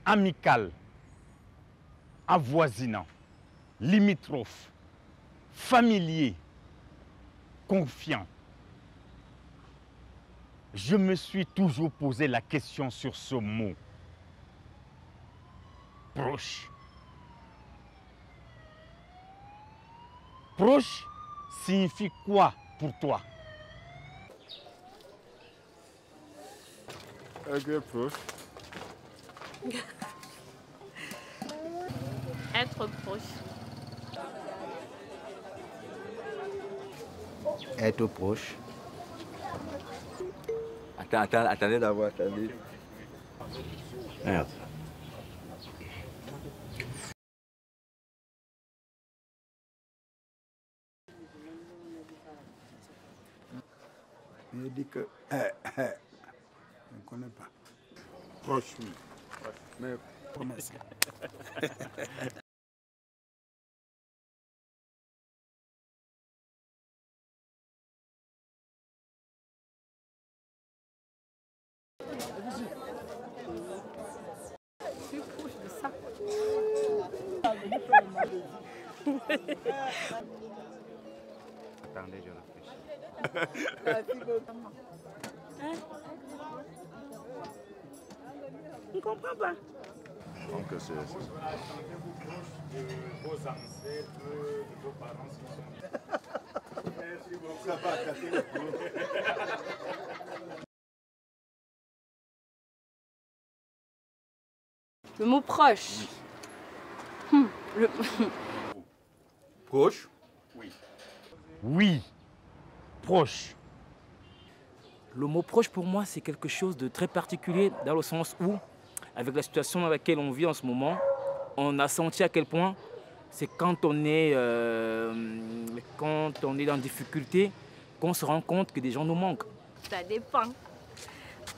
amical, avoisinant, limitrophe, familier, confiant. Je me suis toujours posé la question sur ce mot. Proche. Proche signifie quoi pour toi? Être proche. Être proche. Être proche. Attendez d'abord, attendez. Merde. Il dit que... je ne connais pas. Proche, oui. Mais promesse. Je suis proche de ça. Attendez, je réfléchis. On ne comprend pas. Donc c'est... Vos ancêtres, de vos parents, Merci beaucoup. Ça va casser le coup. Le mot proche. Proche? Oui, proche. Le mot proche pour moi, c'est quelque chose de très particulier dans le sens où, avec la situation dans laquelle on vit en ce moment, on a senti à quel point c'est quand on est en difficulté qu'on se rend compte que des gens nous manquent. Ça dépend.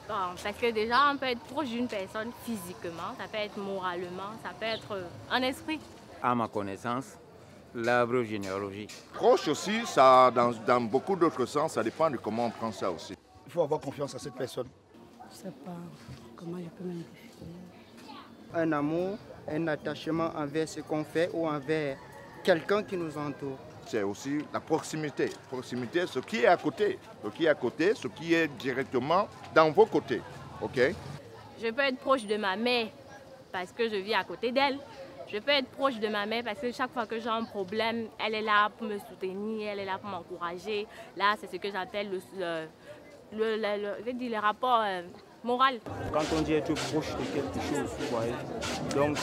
Bon, parce que déjà, on peut être proche d'une personne physiquement, ça peut être moralement, ça peut être en esprit. À ma connaissance, l'arbre généalogique. Proche aussi, ça, dans beaucoup d'autres sens, ça dépend de comment on prend ça aussi. Il faut avoir confiance à cette personne. Je ne sais pas comment je peux me définir. Un amour, un attachement envers ce qu'on fait ou envers quelqu'un qui nous entoure. C'est aussi la proximité. Proximité, ce qui est à côté. Ce qui est à côté, ce qui est directement dans vos côtés. OK? Je peux être proche de ma mère parce que je vis à côté d'elle. Je peux être proche de ma mère parce que chaque fois que j'ai un problème, elle est là pour me soutenir, elle est là pour m'encourager. Là, c'est ce que j'appelle le rapport moral. Quand on dit être proche de quelque chose, vous voyez. Donc,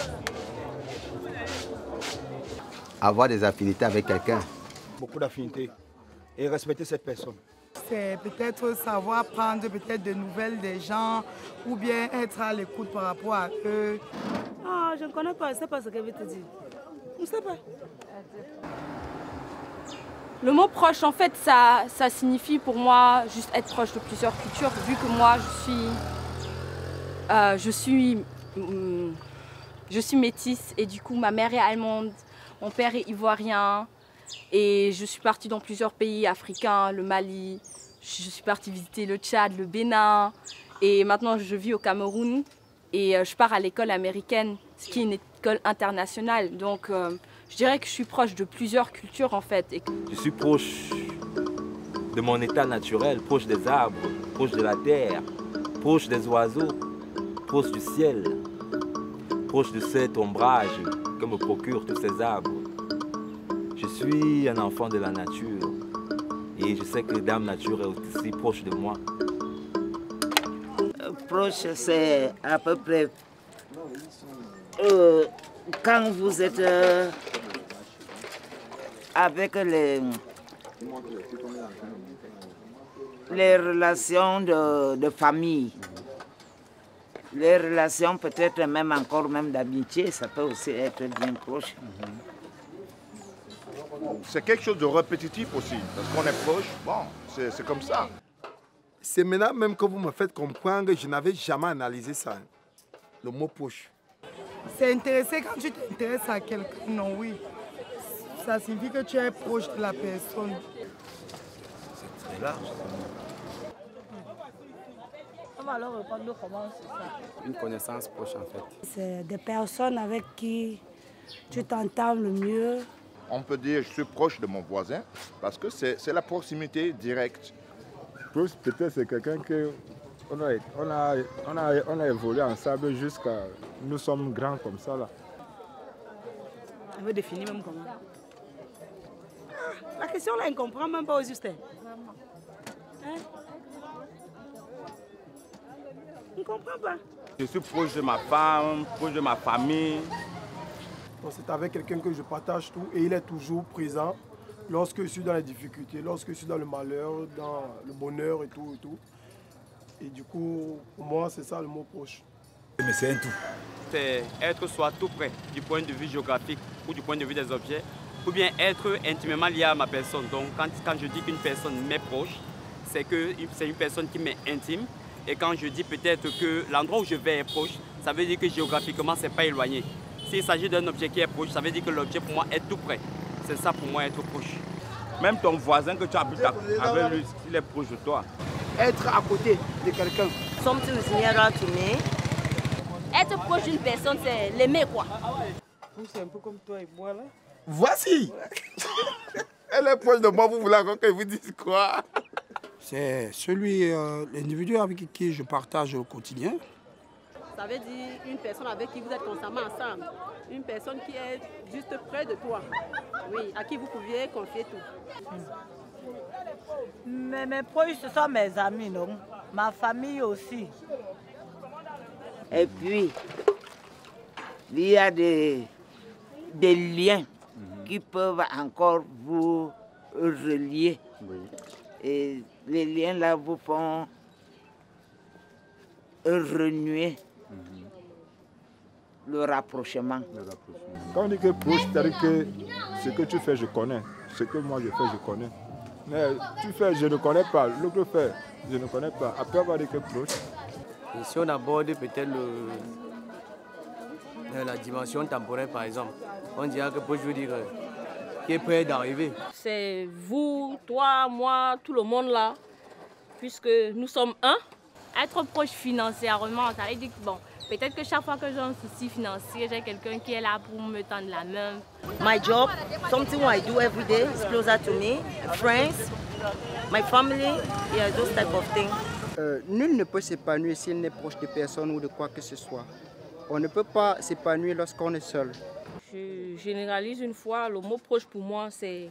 Avoir des affinités avec quelqu'un. Beaucoup d'affinités. Et respecter cette personne. C'est peut-être savoir prendre peut-être des nouvelles des gens ou bien être à l'écoute par rapport à eux. Ah, je ne connais pas, je ne sais pas ce qu'elle veut te dire. Je ne sais pas. Le mot proche, en fait, ça signifie pour moi juste être proche de plusieurs cultures, vu que moi, je suis métisse et du coup, ma mère est allemande, mon père est ivoirien et je suis partie dans plusieurs pays africains, le Mali, je suis partie visiter le Tchad, le Bénin et maintenant je vis au Cameroun et je pars à l'école américaine, ce qui est une école internationale. Donc, je dirais que je suis proche de plusieurs cultures en fait. Je suis proche de mon état naturel, proche des arbres, proche de la terre, proche des oiseaux, proche du ciel, proche de cet ombrage que me procurent tous ces arbres. Je suis un enfant de la nature et je sais que Dame Nature est aussi proche de moi. Proche, c'est à peu près quand vous êtes avec les relations de famille, les relations peut-être même encore même d'amitié, ça peut aussi être bien proche. C'est quelque chose de répétitif aussi. Parce qu'on est proche, bon, c'est comme ça. C'est maintenant même que vous me faites comprendre que je n'avais jamais analysé ça. Le mot proche. C'est intéressant quand tu t'intéresses à quelqu'un, non, oui. Ça signifie que tu es proche de la personne. C'est très large. alors répondre comment c'est ça. Une connaissance proche en fait. C'est des personnes avec qui tu t'entends le mieux. On peut dire je suis proche de mon voisin parce que c'est la proximité directe. Proche, peut-être c'est quelqu'un que on a évolué ensemble jusqu'à nous sommes grands comme ça là. On veut définir même comment. La question là, on ne comprend même pas au juste. Hein? On ne comprend pas. Je suis proche de ma femme, proche de ma famille. C'est avec quelqu'un que je partage tout et il est toujours présent lorsque je suis dans les difficultés, lorsque je suis dans le malheur, dans le bonheur et tout et tout. Et du coup, pour moi, c'est ça le mot proche. Mais c'est un tout. C'est être soit tout près du point de vue géographique ou du point de vue des objets, ou bien être intimement lié à ma personne. Donc quand je dis qu'une personne m'est proche, c'est que c'est une personne qui m'est intime. Et quand je dis peut-être que l'endroit où je vais est proche, ça veut dire que géographiquement, ce n'est pas éloigné. S'il s'agit d'un objet qui est proche, ça veut dire que l'objet pour moi est tout près. C'est ça pour moi être proche. Même ton voisin que tu habites avec lui, il est proche de toi. Être à côté de quelqu'un. Something is nearer to me. Être proche d'une personne, c'est l'aimer quoi. C'est un peu comme toi et moi là. Voici. Elle est proche de moi, vous voulez encore qu'elle vous dise quoi? C'est l'individu avec qui je partage au quotidien. Ça veut dire une personne avec qui vous êtes constamment ensemble. Une personne qui est juste près de toi. Oui, à qui vous pouviez confier tout. Mais mes proches, ce sont mes amis, non? Ma famille aussi. Et puis, il y a des liens qui peuvent encore vous relier. Oui. Et les liens là vous font renouer le rapprochement. Quand on dit que proche, c'est-à-dire que ce que tu fais, je connais. Ce que moi je fais, je connais. Mais tu fais, je ne connais pas. L'autre fait, je ne connais pas. Après avoir dit que proche. Et si on aborde peut-être la dimension temporelle, par exemple, on dirait que proche veut dire qui est prêt d'arriver. C'est vous, toi, moi, tout le monde là, puisque nous sommes un. Être proche financièrement, ça veut dire que bon, peut-être que chaque fois que j'ai un souci financier, j'ai quelqu'un qui est là pour me tendre la main. My job, something I do every day is closer to me. Friends, my family, yeah, those type of things. Nul ne peut s'épanouir s'il n'est proche de personne ou de quoi que ce soit. On ne peut pas s'épanouir lorsqu'on est seul. Je généralise une fois, le mot proche pour moi c'est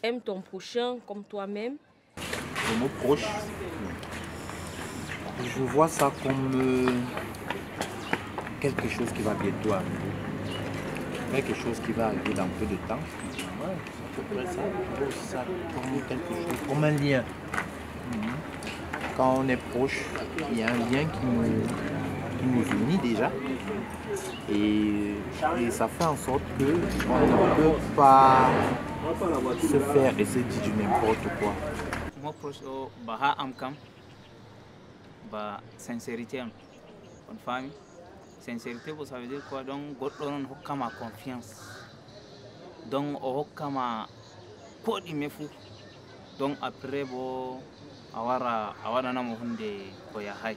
aime ton prochain comme toi-même. Le mot proche, je vois ça comme quelque chose qui va bientôt arriver. Quelque chose qui va arriver dans peu de temps. Ouais, c'est à peu près ça. Je vois ça comme quelque chose, comme un lien. Quand on est proche, il y a un lien qui nous unit déjà. Et ça fait en sorte qu'on ne peut pas se faire et se dire du n'importe quoi. Moi, proche, Baha Amkam, sincérité, une famille. Sincérité, ça veut dire quoi? Donc, on a ma confiance. Donc, on a quoi de fou. Donc, après, bon, awara na mo hunde ko ya hay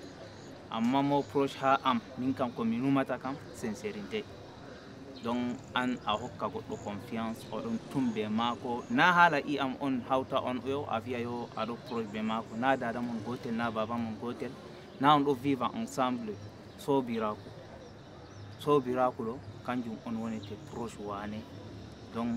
amma mo proche ha am min kam ko mi numata kam sincérité donc an a hokka goddo confiance o don tumbe mako na hala I am on hauta on yo avia yo ado proche be mako na dada mon gotel na baba mon gotel na on do vivre ensemble sobirako do kanjum on wonete proche wane donc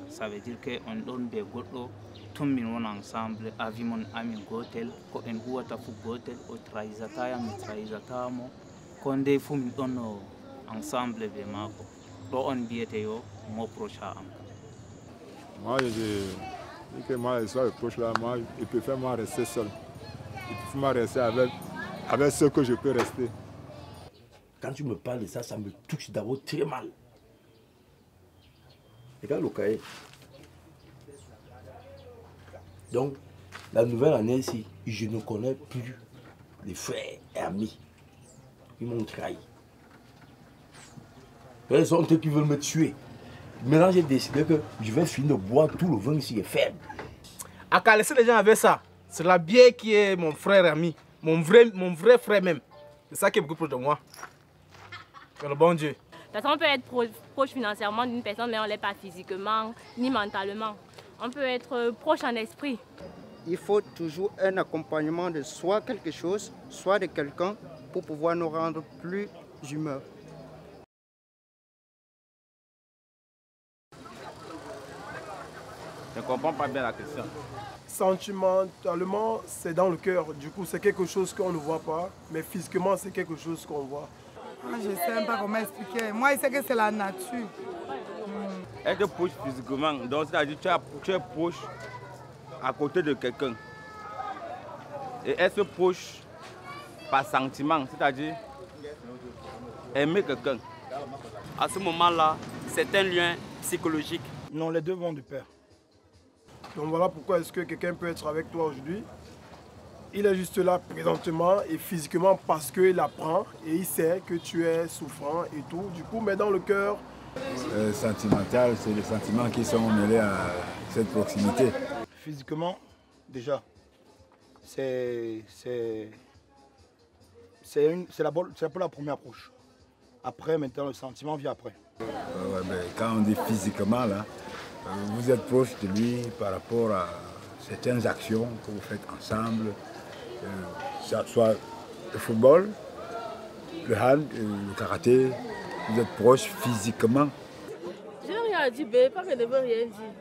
ça veut dire que on donne des goddo tummin won ensemble avi mon ami gotel ko en huwata fu gotel o trahisata ya mi trahisata mo ko nde fu mi don ensemble be mako do on biete yo mo proche am. Moi je dis que moi je sois proche là, moi je préfère moi rester seul. Je préfère moi rester avec ceux que je peux rester. Quand tu me parles de ça, ça me touche d'abord très mal. Regarde le cahier. Donc, la nouvelle année ici, je ne connais plus les frères et amis. Ils m'ont trahi. Ils sont eux qui veulent me tuer. Maintenant, j'ai décidé que je vais finir de boire tout le vin ici est faible. À qu'à laisser les gens avec ça, C'est la bière qui est mon frère ami, mon vrai frère même. C'est ça qui est beaucoup proche de moi. C'est le bon Dieu. De toute façon, on peut être proche financièrement d'une personne, mais on ne l'est pas physiquement ni mentalement. On peut être proche en esprit. Il faut toujours un accompagnement de soit quelque chose, soit de quelqu'un pour pouvoir nous rendre plus humains. Je ne comprends pas bien la question. Sentimentalement, c'est dans le cœur. Du coup, c'est quelque chose qu'on ne voit pas, mais physiquement, c'est quelque chose qu'on voit. Je ne sais même pas comment expliquer. Moi, je sais que c'est la nature. Être proche physiquement, donc c'est-à-dire tu es proche à côté de quelqu'un. Et être proche par sentiment, c'est-à-dire aimer quelqu'un. À ce moment-là, c'est un lien psychologique. Non, les deux vont de pair. Donc voilà pourquoi est-ce que quelqu'un peut être avec toi aujourd'hui. Il est juste là présentement et physiquement parce qu'il apprend et il sait que tu es souffrant et tout. Du coup, mais dans le cœur... Sentimental, c'est les sentiments qui sont mêlés à cette proximité. Physiquement, déjà, c'est pour la première approche. Après, maintenant, le sentiment vient après. Quand on dit physiquement, là, vous êtes proche de lui par rapport à certaines actions que vous faites ensemble, soit le football, le hand, le karaté. Vous êtes proche physiquement. Je n'ai rien dit, pas que je ne veux rien dire.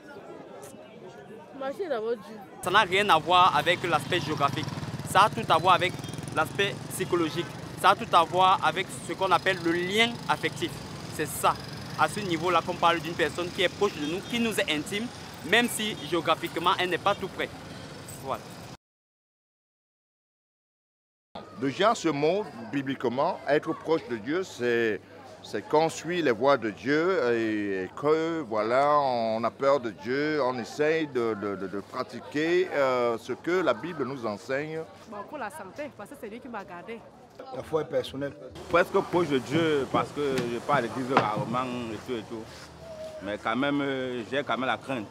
Marcher dans votre Dieu. Ça n'a rien à voir avec l'aspect géographique. Ça a tout à voir avec l'aspect psychologique. Ça a tout à voir avec ce qu'on appelle le lien affectif. C'est ça, à ce niveau-là, qu'on parle d'une personne qui est proche de nous, qui nous est intime, même si géographiquement, elle n'est pas tout près. Voilà. Déjà, ce mot, bibliquement, être proche de Dieu, c'est qu'on suit les voies de Dieu et que, voilà, on a peur de Dieu, on essaye de pratiquer ce que la Bible nous enseigne. Bon, pour la santé, parce que c'est lui qui m'a gardé. La foi est personnelle. Presque proche de Dieu, parce que je parle à l'église rarement et tout. Mais quand même, j'ai quand même la crainte.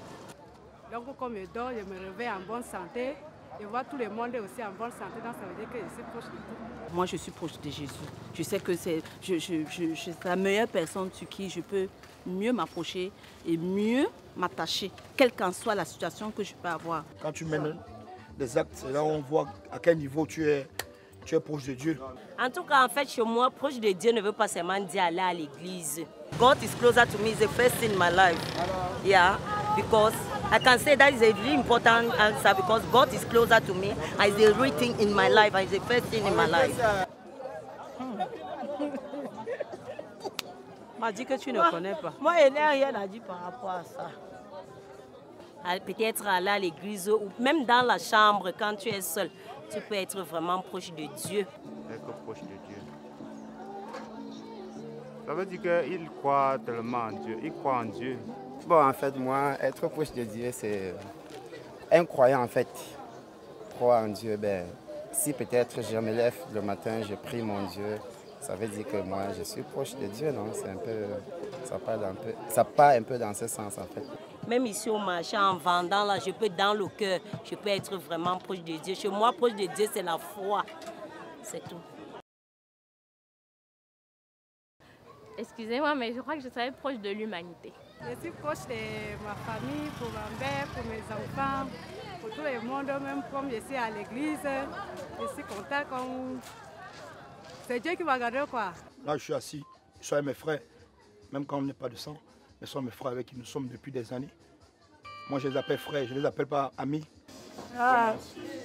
Donc, comme je dors, je me réveille en bonne santé. Je vois tout le monde aussi en bonne santé, donc ça veut dire que je suis proche de tout. Moi, je suis proche de Jésus. Je sais que c'est la meilleure personne sur qui je peux mieux m'approcher et mieux m'attacher, quelle qu'en soit la situation que je peux avoir. Quand tu mènes des actes, c'est là où on voit à quel niveau tu es proche de Dieu. En tout cas, en fait, chez moi, proche de Dieu ne veut pas seulement dire aller à l'église. God is closer to me, is the first thing in my life. Yeah, because I can say that is a really important answer because God is closer to me, is the real thing in my life, is the first thing in my life. M'a dit que tu ne connais pas. Moi, je n'ai rien à dire par rapport à ça. Peut-être aller à l'église ou même dans la chambre quand tu es seul, tu peux être vraiment proche de Dieu. Être proche de Dieu. Ça veut dire qu'il croit tellement en Dieu, il croit en Dieu. Bon, en fait, moi, être proche de Dieu, c'est un croyant, en fait. Croire en Dieu, ben, si peut-être je me lève le matin, je prie mon Dieu, ça veut dire que moi, je suis proche de Dieu, non? C'est un peu, ça part un peu dans ce sens, en fait. Même ici au marché, en vendant, là, je peux dans le cœur, je peux être vraiment proche de Dieu. Chez moi, proche de Dieu, c'est la foi. C'est tout. Excusez-moi, mais je crois que je serais proche de l'humanité. Je suis proche de ma famille, pour ma mère, pour mes enfants, pour tout le monde, même comme je suis à l'église. Je suis content comme... C'est Dieu qui m'a gardé, quoi. Là, je suis assis, je suis avec mes frères, même quand on n'est pas de sang. Ce sont mes frères avec qui nous sommes depuis des années. Moi, je les appelle frères, je ne les appelle pas amis.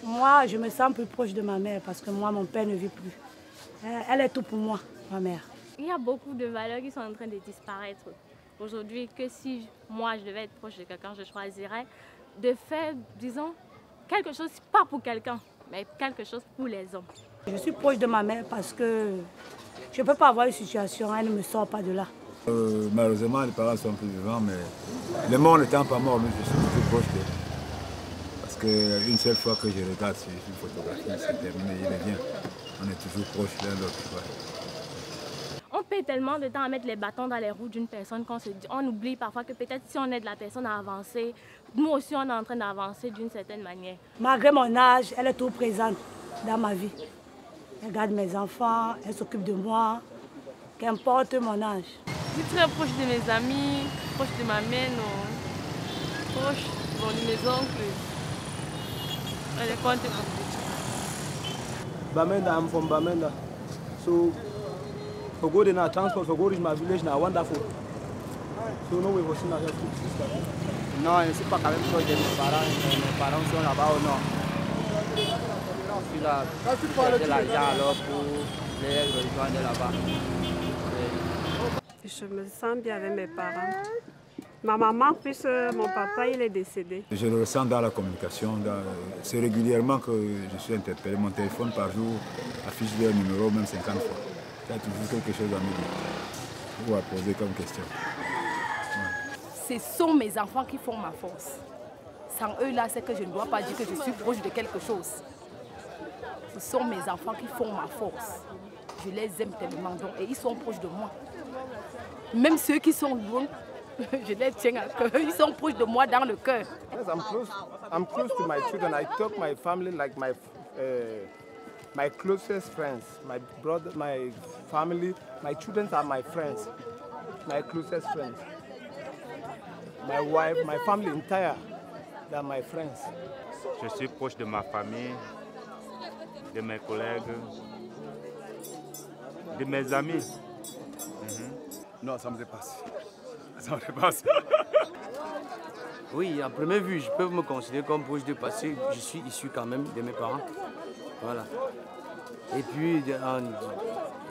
Moi, je me sens plus proche de ma mère parce que moi, mon père ne vit plus. Elle est tout pour moi, ma mère. Il y a beaucoup de valeurs qui sont en train de disparaître aujourd'hui, que si moi, je devais être proche de quelqu'un, je choisirais de faire, disons, quelque chose, pas pour quelqu'un, mais quelque chose pour les hommes. Je suis proche de ma mère parce que je ne peux pas avoir une situation, elle ne me sort pas de là. Malheureusement, les parents sont plus vivants, mais le monde n'étant pas mort, mais je suis toujours proche d'elle. Parce qu'une seule fois que je regarde sur une photographie, c'est terminé, il revient. On est toujours proche l'un de l'autre. On paie tellement de temps à mettre les bâtons dans les roues d'une personne qu'on se dit, on oublie parfois que peut-être si on aide la personne à avancer, nous aussi, on est en train d'avancer d'une certaine manière. Malgré mon âge, elle est tout présente dans ma vie. Elle garde mes enfants, elle s'occupe de moi, qu'importe mon âge. Je suis très proche de mes amis, proche de ma mère, proche de mes oncles. Elle est contente. Bamenda, I'm from Bamenda. So, for going in our transport, for going to my village, now wonderful. So, no way was in our sister. Non, je ne suis pas quand même proche de mes parents sont là-bas au nord. Je suis là, j'ai l'argent alors pour les rejoindre là-bas. Je me sens bien avec mes parents. Ma maman, plus mon papa, il est décédé. Je le ressens dans la communication. C'est régulièrement que je suis interpellé. Mon téléphone par jour affiche leur numéro, même 50 fois. Il y a toujours quelque chose à me dire ou à poser comme question. Ce sont mes enfants qui font ma force. Sans eux là, c'est que je ne dois pas dire que je suis proche de quelque chose. Ce sont mes enfants qui font ma force. Je les aime tellement donc, et ils sont proches de moi. Même ceux qui sont loin, je les tiens à cœur. Ils sont proches de moi dans le cœur. Yes, I'm close to my children. I talk my family like my closest friends. My brother, my family, my children are my friends, my closest friends. My wife, my family entire, they are my friends. Je suis proche de ma famille, de mes collègues, de mes amis. Non, ça me dépasse. Ça me dépasse. Oui, à première vue, je peux me considérer comme proche de passé. Je suis issu quand même de mes parents. Voilà. Et puis,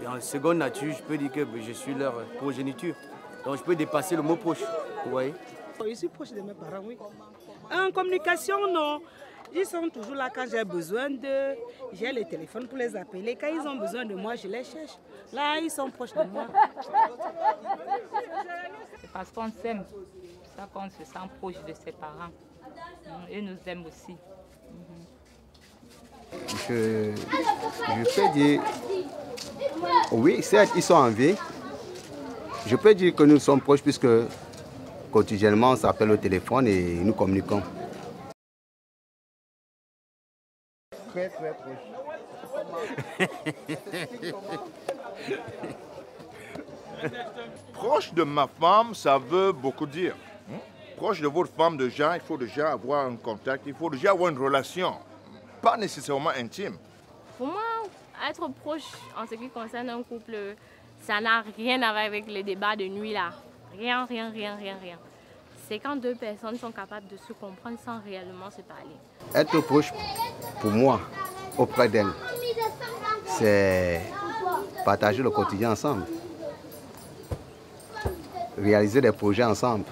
en seconde nature, je peux dire que je suis leur progéniture. Donc, je peux dépasser le mot proche. Vous voyez? Je suis proche de mes parents, oui. En communication, non. Ils sont toujours là quand j'ai besoin d'eux. J'ai le téléphone pour les appeler. Quand ils ont besoin de moi, je les cherche. Là, ils sont proches de moi. C'est parce qu'on s'aime. C'est ça qu'on se sent proche de ses parents. Ils nous aiment aussi. Je peux dire, oui, certes, ils sont en vie. Je peux dire que nous sommes proches puisque quotidiennement, on s'appelle au téléphone et nous communiquons. Très, très proche. Proche de ma femme, ça veut beaucoup dire. Proche de votre femme, déjà, il faut déjà avoir un contact, il faut déjà avoir une relation, pas nécessairement intime. Pour moi, être proche en ce qui concerne un couple, ça n'a rien à voir avec les débats de nuit là. Rien. C'est quand deux personnes sont capables de se comprendre sans réellement se parler. Être proche, pour moi, auprès d'elle, c'est partager le quotidien ensemble. Réaliser des projets ensemble.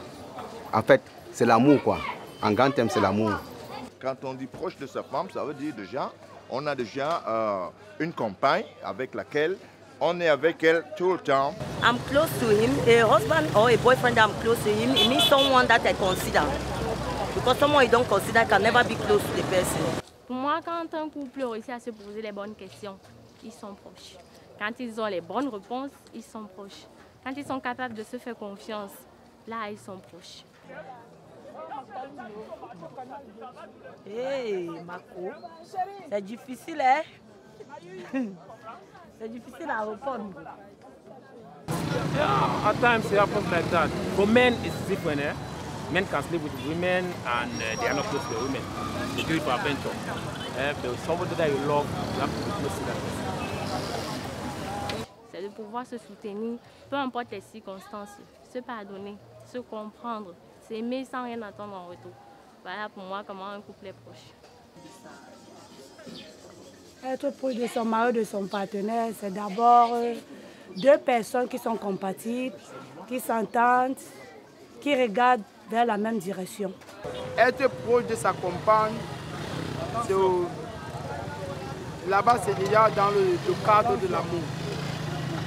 En fait, c'est l'amour, quoi. En grand terme, c'est l'amour. Quand on dit proche de sa femme, ça veut dire déjà, on a déjà une compagne avec laquelle on est avec elle tout le temps. I'm close to him. A husband or a boyfriend I'm close to him, it means someone that I consider. Because someone you don't consider can never be close to the person. Pour moi, quand un couple réussit à se poser les bonnes questions, ils sont proches. Quand ils ont les bonnes réponses, ils sont proches. Quand ils sont capables de se faire confiance, là, ils sont proches. Hey, Marco, c'est difficile, hein? C'est difficile à répondre. Yeah, at times it happens like that. For men, it's different. Men can sleep with women and they are not close to the women. They do it for adventure. If there's somebody that you love, you have to be close to that person. C'est de pouvoir se soutenir, peu importe les circonstances, se pardonner, se comprendre, s'aimer sans rien attendre en retour. Voilà pour moi comment un couple est proche. Être proche de son mari, de son partenaire, c'est d'abord deux personnes qui sont compatibles, qui s'entendent, qui regardent vers la même direction. Être proche de sa compagne, là-bas c'est déjà dans le cadre de l'amour.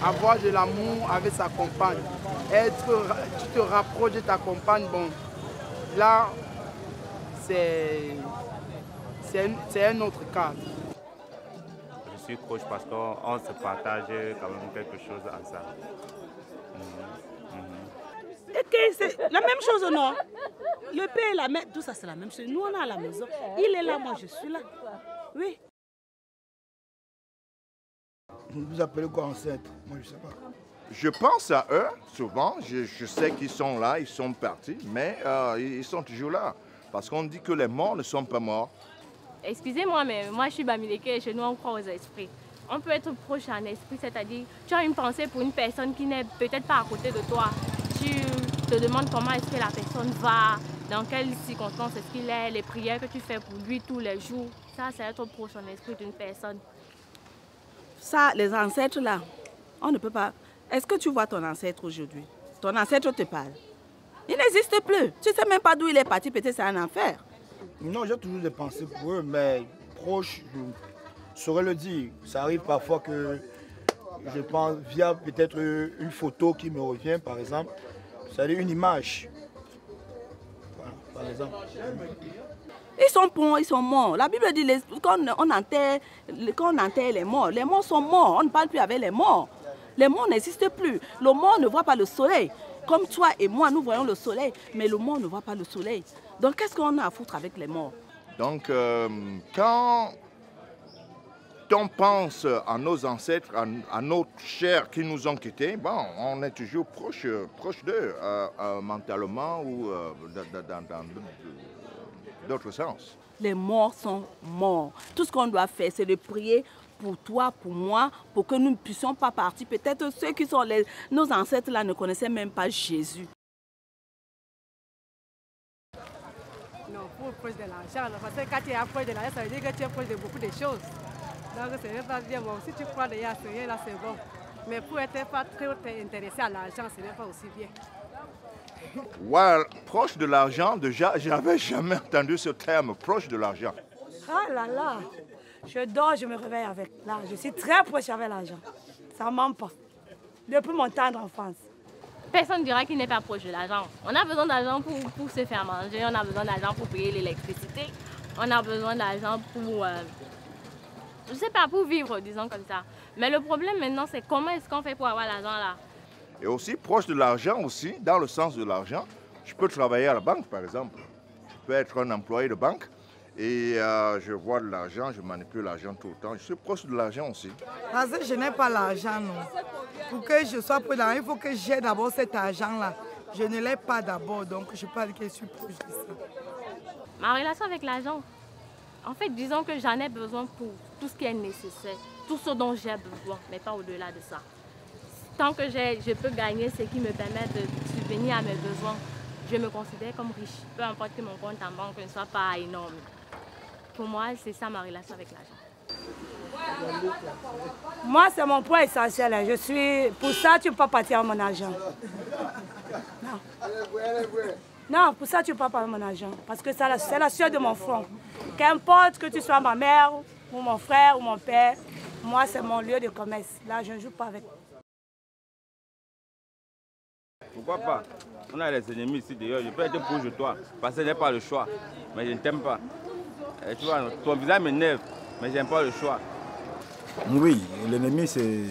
Avoir de l'amour avec sa compagne. Tu te rapproches de ta compagne, bon, là c'est un autre cadre. Je suis proche parce qu'on se partage quand même quelque chose ensemble. C'est la même chose, non? Le père et la mère, tout ça c'est la même chose. Nous on est à la maison. Il est là, moi je suis là. Oui. Vous vous appelez quoi ancêtre? Moi je sais pas. Je pense à eux souvent. Je sais qu'ils sont là, ils sont partis, mais ils sont toujours là. Parce qu'on dit que les morts ne sont pas morts. Excusez-moi, mais moi je suis Bamileke et chez nous on croit aux esprits. On peut être proche d'un esprit, c'est-à-dire tu as une pensée pour une personne qui n'est peut-être pas à côté de toi. Tu te demandes comment est-ce que la personne va, dans quelles circonstances est-ce qu'il est, les prières que tu fais pour lui tous les jours. Ça, c'est être proche en esprit d'une personne. Ça, les ancêtres là, on ne peut pas... Est-ce que tu vois ton ancêtre aujourd'hui? Ton ancêtre te parle. Il n'existe plus. Tu ne sais même pas d'où il est parti, peut-être c'est un enfer. Non, j'ai toujours des pensées pour eux, mais proche, je saurais le dire. Ça arrive parfois que je pense via peut-être une photo qui me revient, par exemple. C'est-à-dire une image. Voilà, par exemple. Ils sont bons, ils sont morts. La Bible dit quand on enterre les morts sont morts. On ne parle plus avec les morts. Les morts n'existent plus. Le mort ne voit pas le soleil. Comme toi et moi, nous voyons le soleil, mais le mort ne voit pas le soleil. Donc qu'est-ce qu'on a à foutre avec les morts? Donc quand on pense à nos ancêtres, à nos chers qui nous ont quittés, bon, on est toujours proche d'eux, mentalement ou dans d'autres sens. Les morts sont morts. Tout ce qu'on doit faire, c'est de prier pour toi, pour moi, pour que nous ne puissions pas partir. Peut-être ceux qui sont nos ancêtres là ne connaissaient même pas Jésus. Non, pour proche de l'argent, parce que quand tu es proche de l'argent, ça veut dire que tu es proche de beaucoup de choses. Donc ce n'est pas bien. Bon, si tu crois déjà à ce rien là, c'est bon. Mais pour être pas très intéressé à l'argent, ce n'est pas aussi bien. Ouais, proche de l'argent, déjà, je n'avais jamais entendu ce terme, proche de l'argent. Ah là là, je dors, je me réveille avec l'argent. Je suis très proche avec l'argent. Ça ne ment pas. Depuis mon tendre enfance. Personne ne dira qu'il n'est pas proche de l'argent. On a besoin d'argent pour se faire manger, on a besoin d'argent pour payer l'électricité, on a besoin d'argent pour, je sais pas, pour vivre, disons comme ça. Mais le problème maintenant, c'est comment est-ce qu'on fait pour avoir l'argent là? Et aussi, proche de l'argent aussi, dans le sens de l'argent, je peux travailler à la banque par exemple. Je peux être un employé de banque et je vois de l'argent, je manipule l'argent tout le temps. Je suis proche de l'argent aussi. Parce que je n'ai pas l'argent, non. Pour que je sois proche de l'argent, il faut que j'ai d'abord cet argent-là. Je ne l'ai pas d'abord, donc je parle que je suis proche de ça. Ma relation avec l'argent, en fait, disons que j'en ai besoin pour tout ce qui est nécessaire, tout ce dont j'ai besoin, mais pas au-delà de ça. Tant que je peux gagner ce qui me permet de subvenir à mes besoins, je me considère comme riche. Peu importe que mon compte en banque ne soit pas énorme. Pour moi, c'est ça ma relation avec l'argent. Moi, c'est mon point essentiel. Je suis... Pour ça, tu ne peux pas partir à mon argent. Non. Non, pour ça, tu ne peux pas partir à mon argent. Parce que c'est la sueur de mon front. Qu'importe que tu sois ma mère, ou mon frère, ou mon père, moi, c'est mon lieu de commerce. Là, je ne joue pas avec. Pourquoi pas? On a les ennemis ici d'ailleurs, je peux être proche de toi, parce que je n'ai pas le choix, mais je ne t'aime pas. Et tu vois, ton visage m'énerve, mais je n'aime pas le choix. Oui, l'ennemi, c'est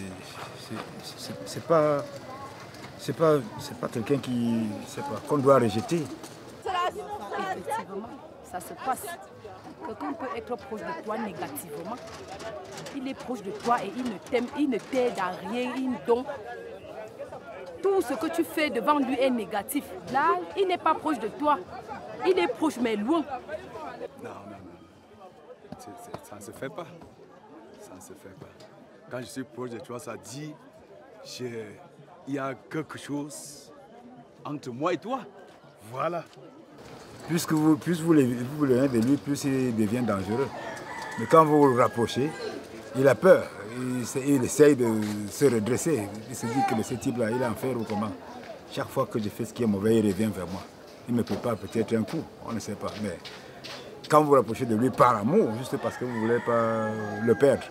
pas quelqu'un qu'on doit rejeter. Effectivement, ça se passe. Quelqu'un peut être proche de toi négativement. Il est proche de toi et il ne t'aide à rien, donc tout ce que tu fais devant lui est négatif. Là, il n'est pas proche de toi. Il est proche, mais loin. Non. Ça ne se fait pas. Ça ne se fait pas. Quand je suis proche de toi, ça dit il y a quelque chose entre moi et toi. Voilà. Plus vous l'éloignez de lui, plus il devient dangereux. Mais quand vous le rapprochez, il a peur. Il essaye de se redresser. Il se dit que ce type-là, il est en fer ou comment. Chaque fois que je fais ce qui est mauvais, il revient vers moi. Il me prépare peut-être un coup, on ne sait pas. Mais quand vous vous rapprochez de lui par amour, juste parce que vous ne voulez pas le perdre,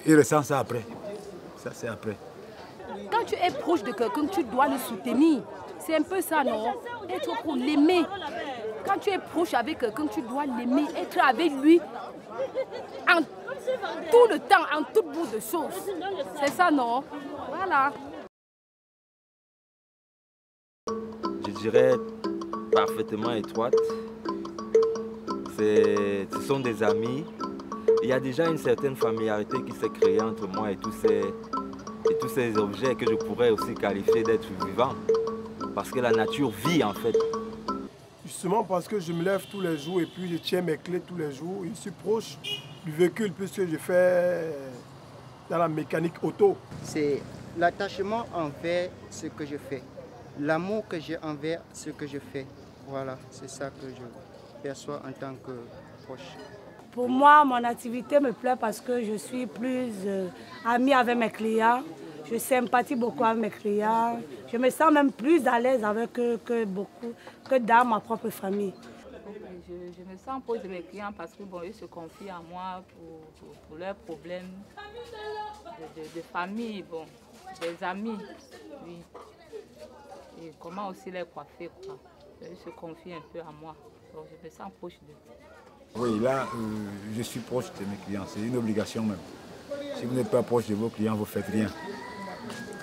il ressent ça après. Ça, c'est après. Quand tu es proche de quelqu'un, tu dois le soutenir. C'est un peu ça, non? Être pour l'aimer. Quand tu es proche avec quelqu'un, tu dois l'aimer, être avec lui en tout le temps, en tout bout de choses. C'est ça, non? Voilà. dirais, parfaitement étroite. Ce sont des amis. Il y a déjà une certaine familiarité qui s'est créée entre moi et tous ces objets que je pourrais aussi qualifier d'être vivants. Parce que la nature vit en fait. Justement parce que je me lève tous les jours et puis je tiens mes clés tous les jours. Je suis proche du véhicule puisque je fais dans la mécanique auto. C'est l'attachement envers ce que je fais. L'amour que j'ai envers ce que je fais. Voilà, c'est ça que je perçois en tant que proche. Pour moi, mon activité me plaît parce que je suis plus amie avec mes clients. Je sympathise beaucoup avec mes clients. Je me sens même plus à l'aise avec eux que dans ma propre famille. Je me sens proche de mes clients parce que bon, ils se confient à moi pour leurs problèmes de famille, bon, des amis, oui. Et comment aussi les coiffer, quoi. Ils se confient un peu à moi. Donc je me sens proche d'eux. Oui, là, je suis proche de mes clients. C'est une obligation même. Si vous n'êtes pas proche de vos clients, vous ne faites rien.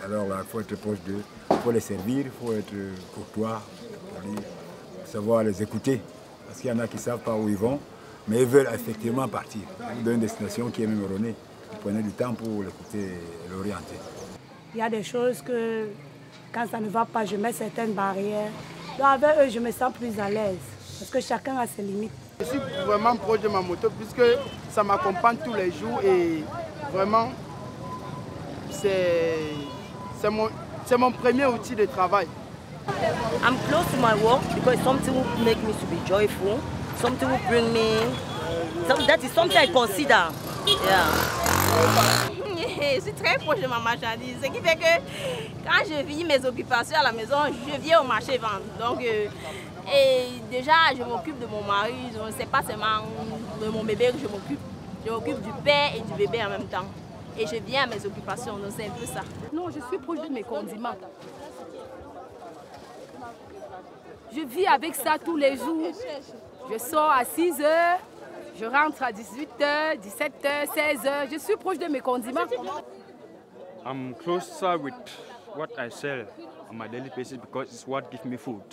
Alors là, il faut être proche d'eux, il faut les servir, il faut être courtois, poli, savoir les écouter. Parce qu'il y en a qui ne savent pas où ils vont, mais ils veulent effectivement partir dans une destination qui est même erronée. Vous prenez du temps pour l'écouter et l'orienter. Il y a des choses que, quand ça ne va pas, je mets certaines barrières. Donc avec eux, je me sens plus à l'aise, parce que chacun a ses limites. Je suis vraiment proche de ma moto puisque ça m'accompagne tous les jours et vraiment c'est mon premier outil de travail. I'm close to my work because something will make me to be joyful, something will bring me, that is something I consider. Yeah. Je suis très proche de ma marchandise, ce qui fait que quand je vis mes occupations à la maison, je viens au marché vendre. Donc, et déjà, je m'occupe de mon mari, je ne sais pas seulement de mon bébé que je m'occupe du père et du bébé en même temps. Et je viens à mes occupations, donc c'est un peu ça. Non, je suis proche de mes condiments. Je vis avec ça tous les jours. Je sors à 6 h, je rentre à 18 h, 17 h, 16 h. Je suis proche de mes condiments. I'm closer with what I sell on my daily basis because it's what gives me food.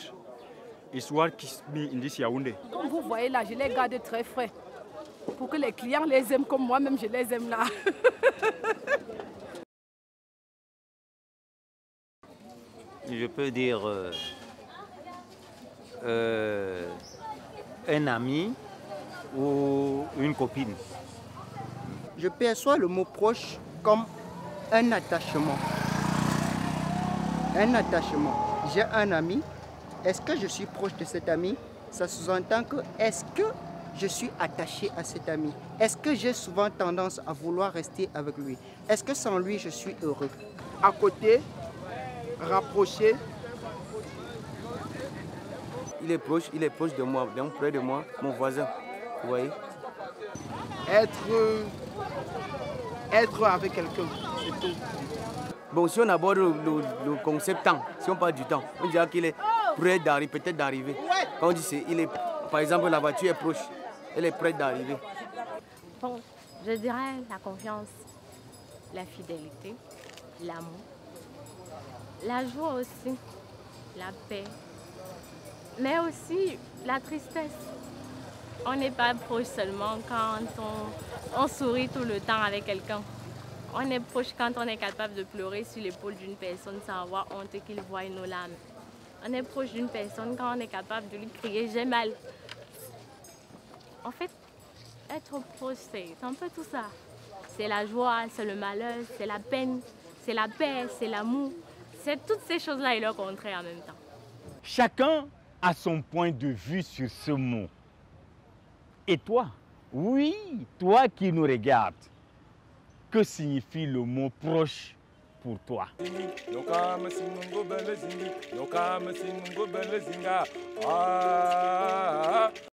It's what keeps me in this Yaoundé. Comme vous voyez là, je les garde très frais. Pour que les clients les aiment comme moi-même, je les aime là. Je peux dire un ami ou une copine. Je perçois le mot proche comme un attachement. Un attachement. J'ai un ami. Est-ce que je suis proche de cet ami? Ça sous-entend que est-ce que je suis attaché à cet ami? Est-ce que j'ai souvent tendance à vouloir rester avec lui? Est-ce que sans lui, je suis heureux? À côté, rapproché. Il est proche de moi, bien près de moi, mon voisin. Vous voyez? Être avec quelqu'un, c'est tout. Bon, si on aborde le concept temps, si on parle du temps, on dirait qu'il est prêt d'arriver, peut-être d'arriver. Quand on dit par exemple, la voiture est proche, elle est prête d'arriver. Bon, je dirais la confiance, la fidélité, l'amour, la joie aussi, la paix, mais aussi la tristesse. On n'est pas proche seulement quand on sourit tout le temps avec quelqu'un. On est proche quand on est capable de pleurer sur l'épaule d'une personne sans avoir honte qu'il voie nos larmes. On est proche d'une personne quand on est capable de lui crier « j'ai mal ». En fait, être proche, c'est un peu tout ça. C'est la joie, c'est le malheur, c'est la peine, c'est la paix, c'est l'amour. C'est toutes ces choses-là et leur contraire en même temps. Chacun a son point de vue sur ce mot. Et toi, oui, toi qui nous regardes, que signifie le mot proche pour toi?